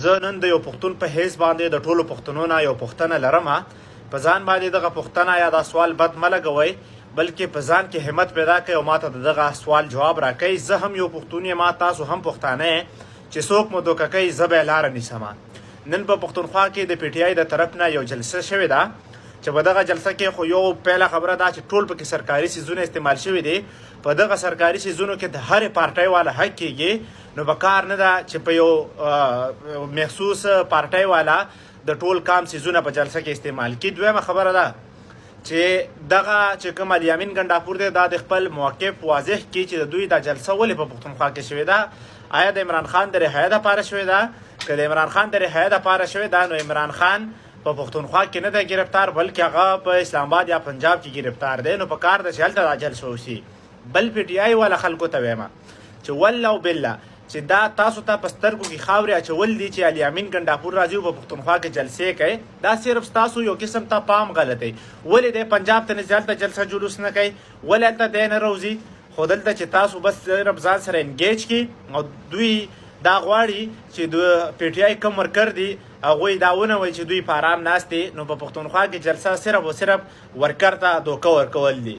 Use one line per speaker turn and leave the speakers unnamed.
زه نن د یو پښتون په حیث باندې د ټولو پښتنو نه یو پوښتنه لرم. په ځان باندې دغه پوښتنه یا دا سوال بد مه لګوئ، بلکې په ځان کې همت پیدا کړئ او ماته د دغه سوال جواب راکئ. زه هم یو پښتون یم، تاسو هم پښتانه یې، چې څوک مو دوکه کوي زه به یې لاره نیسم. نن په پښتونخوا کې د پی ټي آی د طرف نه یو جلسه شوې ده، چې په دغه جلسه کې خو یو پیله خبره ده چې ټول پکې سرکاري څیزونه استعمال شوي دي. په دغه سرکاري څیزونو کې د هرې پارټۍ والا حق کېږي، نو په کار نه ده چې په یو مخصوص پارټۍ والا د ټول کام څیزونه په جلسه کې استعمال کړي. دویمه خبره ده چې دغه چې کوم الیامین ګنډاپور دی دا د خپل موقف واضح کړي چې د دوی دا جلسه ولې په پښتونخوا کې شوې ده. آیا د عمران خان د رهایۍ دپاره شوې ده؟ که د عمران خان د رهایۍ دپاره شوې ده، نو عمران خان په پښتونخوا کې نه دی گرفتار، بلکې هغه په اسلام آباد یا پنجاب کې گرفتار دی. نو په کار ده چې هلته دا جلسه وشي. بل پی ټي آی والا خلکو ته وایم چې والله او بالله چې دا تاسو ته په سترګو کې خاورې اچول دي چې الیامین ګنډاپور راځي او په پښتونخوا کې جلسې کوي، دا صرف ستاسو یو قسم ته پام غلطی. ولې دی پنجاب ته نه ځي هلته جلسه جلوس نه کوي؟ ولې هلته دی نه راوځي؟ خو دلته چې تاسو بس صرف ځان سره انګیج کړي او دوی دا غواړي چې د پی ټي آی کوم ورکر دي هغوی دا ونه وایي چې دوی په ارام ناست دي، نو په پښتونخوا کې جلسه صرف او صرف ورکر ته دوکه ورکول دي.